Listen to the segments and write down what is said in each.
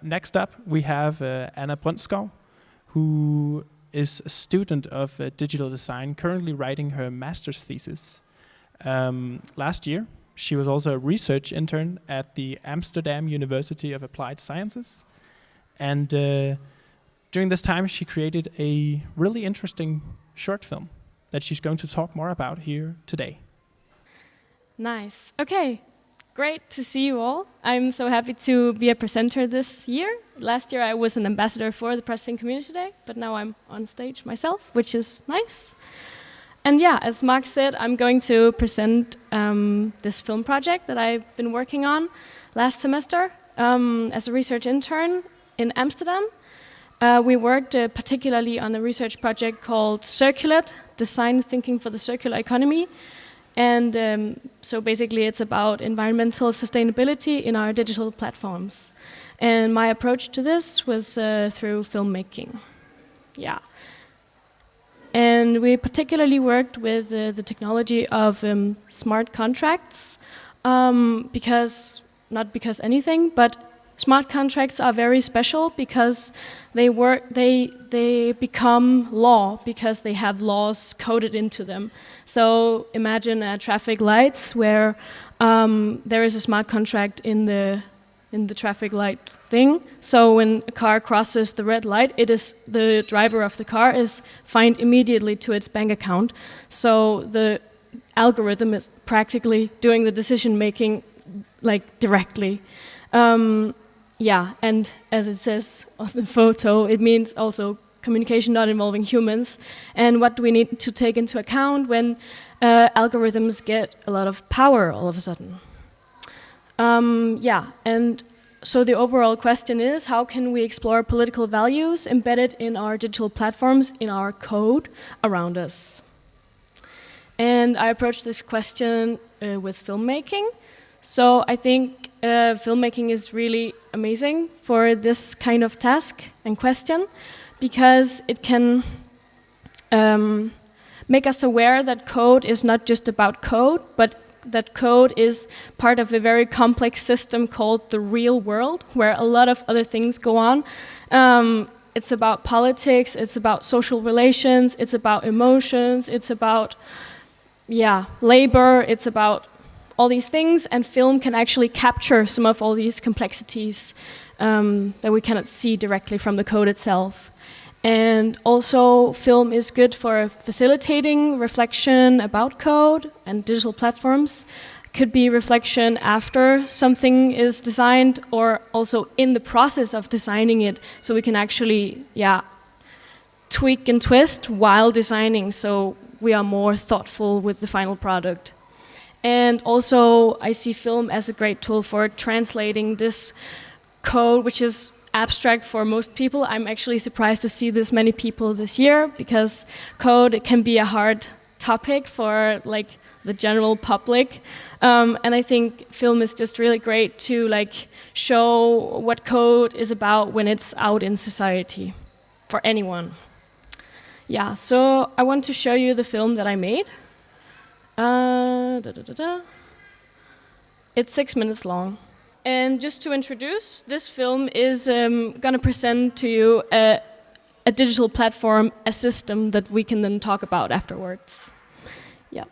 Next up, we have Anna Brynskov, who is a student of digital design, currently writing her master's thesis. Last year, she was also a research intern at the Amsterdam University of Applied Sciences. And during this time, she created a really interesting short film that she's going to talk more about here today. Nice. Okay. Great to see you all. I'm so happy to be a presenter this year. Last year I was an ambassador for the Processing Community Day, but now I'm on stage myself, which is nice. And yeah, as Mark said, I'm going to present this film project that I've been working on last semester as a research intern in Amsterdam. We worked particularly on a research project called Circulate, Design Thinking for the Circular Economy. And so basically it's about environmental sustainability in our digital platforms. And my approach to this was through filmmaking. Yeah. And we particularly worked with the technology of smart contracts, not because anything, but smart contracts are very special because they become law because they have laws coded into them. So imagine traffic lights where there is a smart contract in the traffic light thing. So when a car crosses the red light, the driver of the car is fined immediately to its bank account. So the algorithm is practically doing the decision making like directly. Yeah, and as it says on the photo, it means also communication not involving humans. And what do we need to take into account when algorithms get a lot of power all of a sudden? Yeah, and so the overall question is, how can we explore political values embedded in our digital platforms, in our code around us? And I approached this question with filmmaking. So I think filmmaking is really amazing for this kind of task and question because it can make us aware that code is not just about code, but that code is part of a very complex system called the real world, where a lot of other things go on. It's about politics, it's about social relations, it's about emotions, it's about labor, it's about all these things, and film can actually capture some of all these complexities that we cannot see directly from the code itself. And also, film is good for facilitating reflection about code and digital platforms. Could be reflection after something is designed, or also in the process of designing it, so we can actually, tweak and twist while designing, so we are more thoughtful with the final product. And also, I see film as a great tool for translating this code, which is abstract for most people. I'm actually surprised to see this many people this year, because code, it can be a hard topic for like the general public. And I think film is just really great to like show what code is about when it's out in society for anyone. Yeah, so I want to show you the film that I made. It's 6 minutes long. And just to introduce, this film is gonna present to you a digital platform, a system that we can then talk about afterwards. Yeah.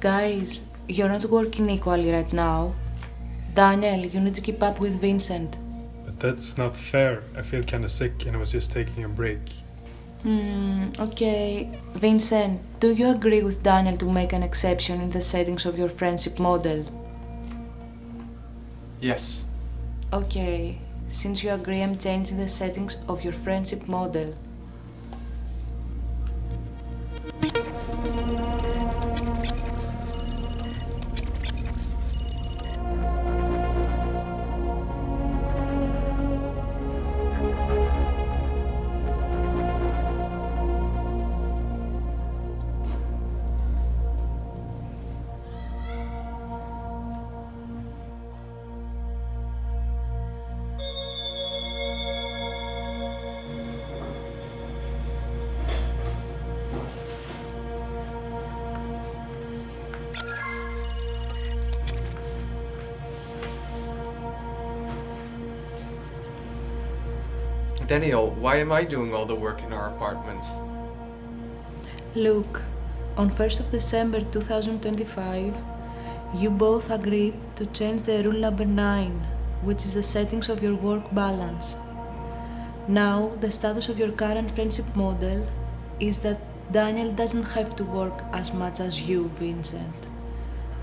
Guys, you're not working equally right now. Daniel, you need to keep up with Vincent. But that's not fair. I feel kinda sick and I was just taking a break. Okay. Vincent, do you agree with Daniel to make an exception in the settings of your friendship model? Yes. Okay. Since you agree, I'm changing the settings of your friendship model. Daniel, why am I doing all the work in our apartment? Look, on 1st of December 2025, you both agreed to change the rule number 9, which is the settings of your work balance. Now, the status of your current friendship model is that Daniel doesn't have to work as much as you, Vincent.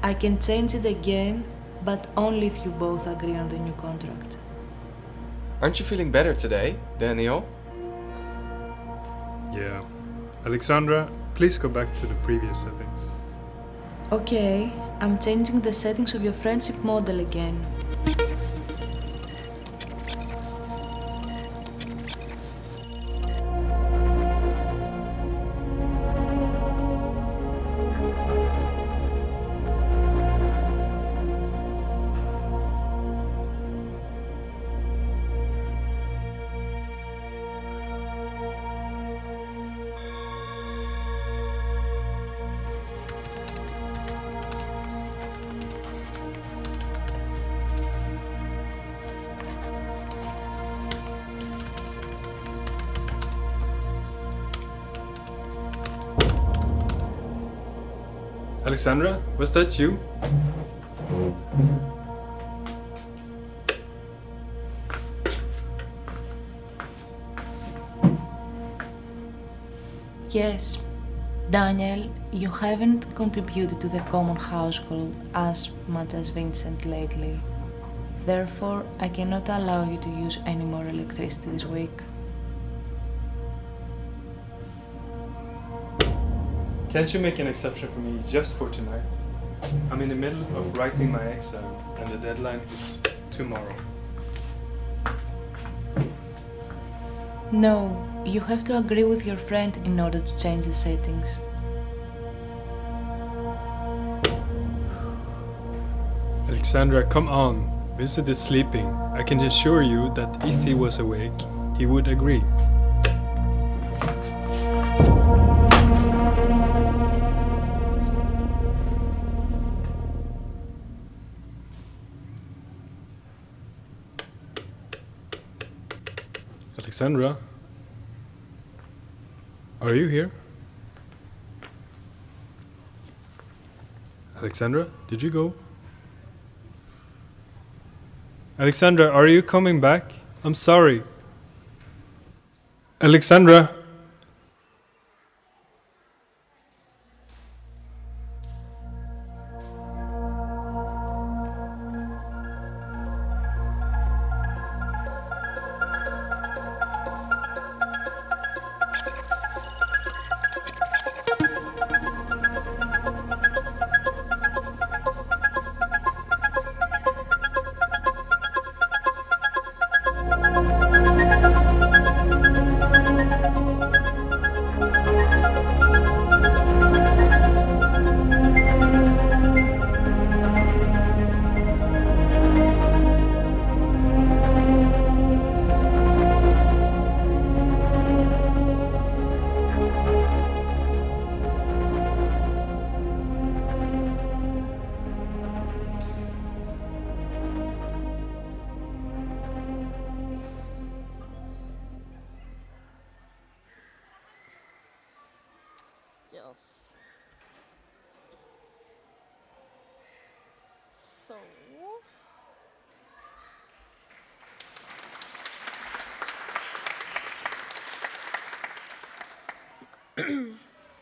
I can change it again, but only if you both agree on the new contract. Aren't you feeling better today, Daniel? Yeah. Alexandra, please go back to the previous settings. Okay, I'm changing the settings of your friendship model again. Alexandra, was that you? Yes, Daniel, you haven't contributed to the common household as much as Vincent lately. Therefore, I cannot allow you to use any more electricity this week. Can't you make an exception for me just for tonight? I'm in the middle of writing my exam and the deadline is tomorrow. No, you have to agree with your friend in order to change the settings. Alexandra, come on. Vincent is sleeping. I can assure you that if he was awake, he would agree. Alexandra? Are you here? Alexandra, did you go? Alexandra, are you coming back? I'm sorry. Alexandra?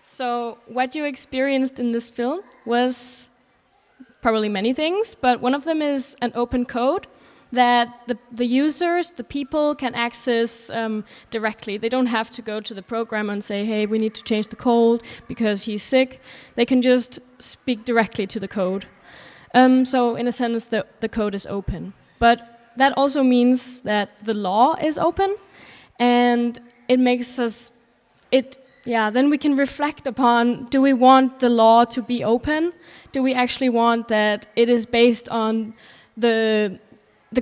So what you experienced in this film was probably many things, but one of them is an open code that the users, the people, can access directly. They don't have to go to the programmer and say, hey, we need to change the code because he's sick. They can just speak directly to the code. So in a sense, the code is open. But that also means that the law is open, and it makes us, then we can reflect upon, do we want the law to be open? Do we actually want that it is based on the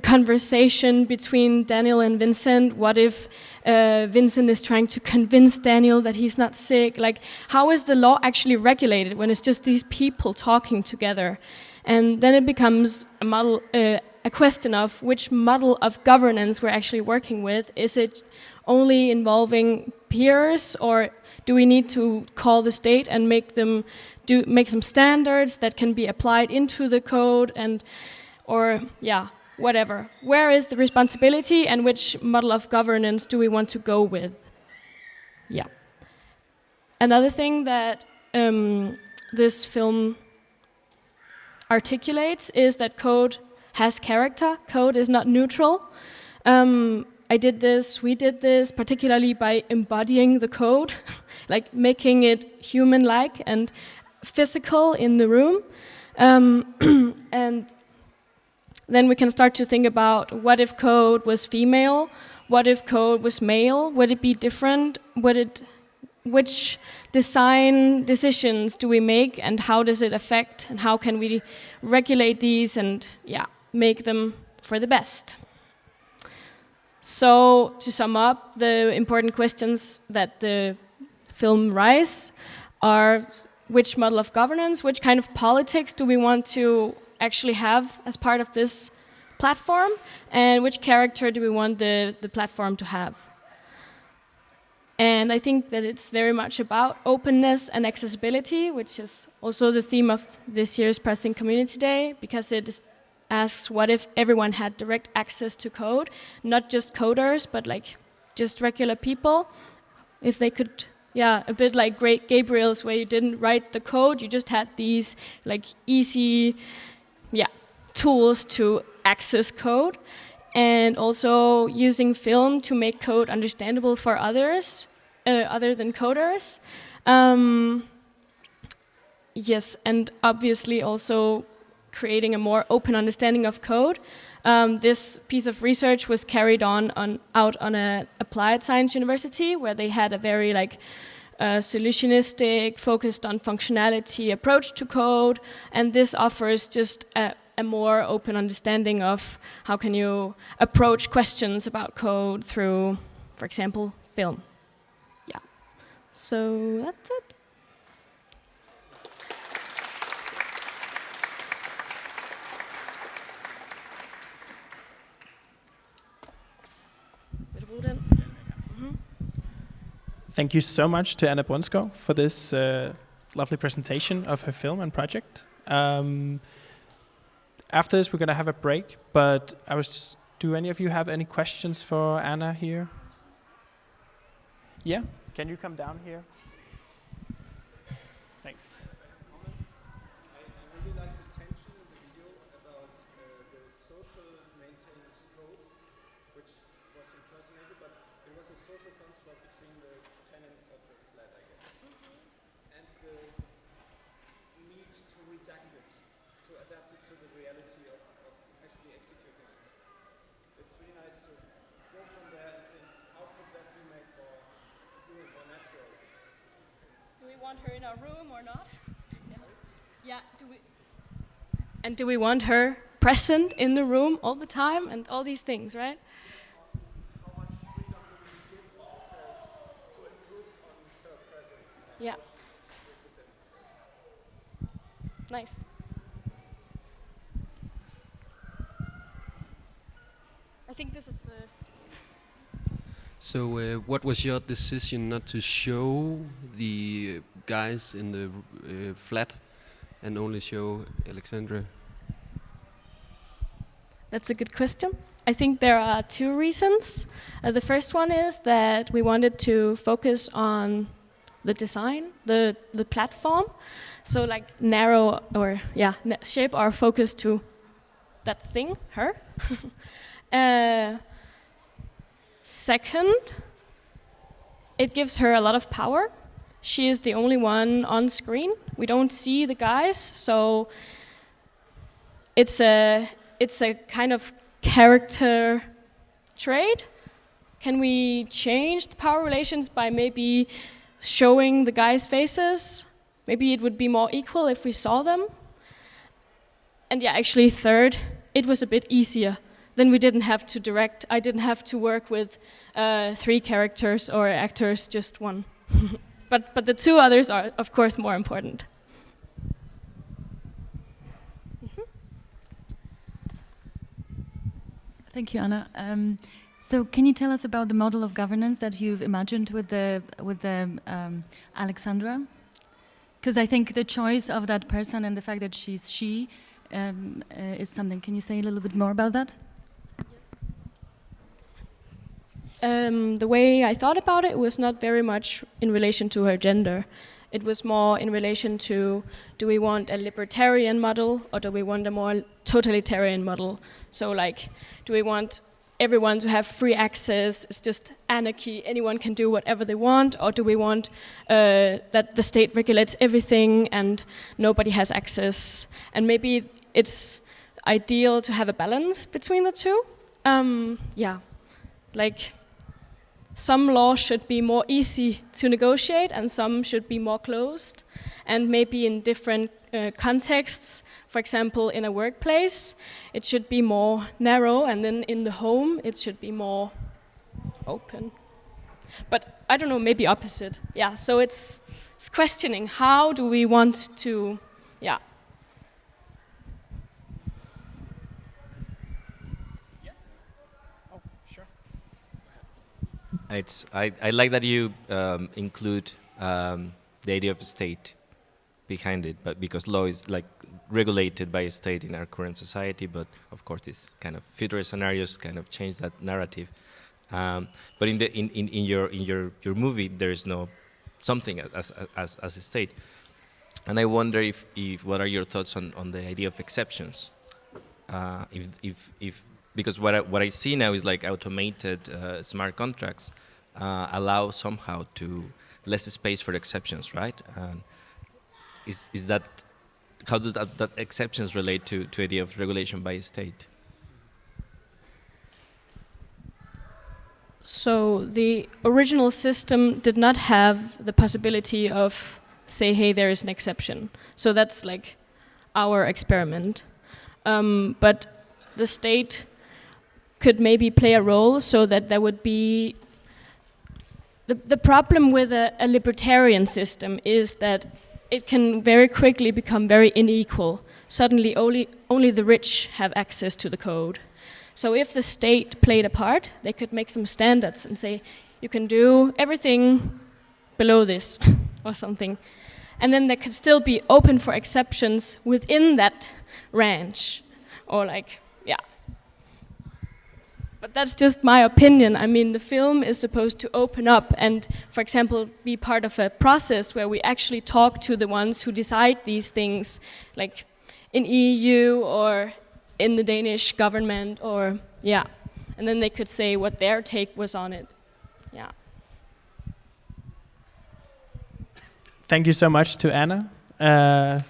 conversation between Daniel and Vincent? What if Vincent is trying to convince Daniel that he's not sick? Like, how is the law actually regulated when it's just these people talking together? And then it becomes a model, a question of which model of governance we're actually working with. Is it only involving peers, or do we need to call the state and make some standards that can be applied into the code, whatever. Where is the responsibility, and which model of governance do we want to go with? Yeah. Another thing that this film articulates is that code has character. Code is not neutral. We did this, particularly by embodying the code, like making it human-like and physical in the room. And then we can start to think about, what if code was female? What if code was male? Would it be different? Which design decisions do we make, and how does it affect, and how can we regulate these and make them for the best? So to sum up, the important questions that the film raises are, which model of governance, which kind of politics do we want to actually have as part of this platform, and which character do we want the platform to have? And I think that it's very much about openness and accessibility, which is also the theme of this year's Pressing Community Day, because it asks, what if everyone had direct access to code, not just coders, but like just regular people? If they could, a bit like Great Gabriel's, where you didn't write the code, you just had these like easy tools to access code. And also using film to make code understandable for others, other than coders. Yes, and obviously also creating a more open understanding of code. This piece of research was carried out on an applied science university, where they had a very solutionistic, focused on functionality approach to code, and this offers just a more open understanding of how can you approach questions about code through, for example, film. Yeah. So that's it. Thank you so much to Anna Brynskov for this lovely presentation of her film and project. After this, we're going to have a break, but do any of you have any questions for Anna here? Yeah, can you come down here? Thanks. I really like the tension in the video about the social maintenance code, which was impersonated, but it was a social construct between the tenants of the flat, I guess. And the need to redact it, to adapt it to the reality of actually executing it. It's really nice to go from there and think, how could that be made more fluid, more natural? Do we want her in our room or not? Yeah. Do we want her present in the room all the time and all these things, right? How much freedom do we give ourselves to improve on her presence? Yeah. Nice. I think this is the... So what was your decision not to show the guys in the flat and only show Alexandra? That's a good question. I think there are two reasons. The first one is that we wanted to focus on the design, the platform. So like narrow or shape our focus to that thing, her. Second, it gives her a lot of power. She is the only one on screen. We don't see the guys, so it's a kind of character trait. Can we change the power relations by maybe showing the guys' faces? Maybe it would be more equal if we saw them. And actually third, it was a bit easier. Then we didn't have to direct. I didn't have to work with 3 characters or actors, just one. But the 2 others are, of course, more important. Thank you, Anna. So, can you tell us about the model of governance that you've imagined with the Alexandra? Because I think the choice of that person and the fact that she's she is something. Can you say a little bit more about that? The way I thought about it was not very much in relation to her gender. It was more in relation to, do we want a libertarian model or do we want a more totalitarian model? So like, do we want everyone to have free access? It's just anarchy, anyone can do whatever they want? Or do we want that the state regulates everything and nobody has access? And maybe it's ideal to have a balance between the two. Like some laws should be more easy to negotiate and some should be more closed. And maybe in different contexts, for example, in a workplace, it should be more narrow, and then in the home, it should be more open. But I don't know, maybe opposite. Yeah, so it's questioning how do we want to, I like that you include the idea of state behind it, but because law is like regulated by a state in our current society, but of course this kind of future scenarios kind of change that narrative. But in your movie there is no something as a state, and I wonder if what are your thoughts on the idea of exceptions? If because what I see now is like automated smart contracts allow somehow to less space for exceptions, right? Is that how do that exceptions relate to idea of regulation by a state? So the original system did not have the possibility of say, hey, there is an exception. So that's like our experiment. But the state could maybe play a role so that there would be... The problem with a libertarian system is that it can very quickly become very unequal. Suddenly only the rich have access to the code. So if the state played a part, they could make some standards and say, you can do everything below this or something. And then there could still be open for exceptions within that range. Or like, But that's just my opinion. I mean, the film is supposed to open up and, for example, be part of a process where we actually talk to the ones who decide these things, like in EU or in the Danish government, or and then they could say what their take was on it. Thank you so much to Anna. Yes.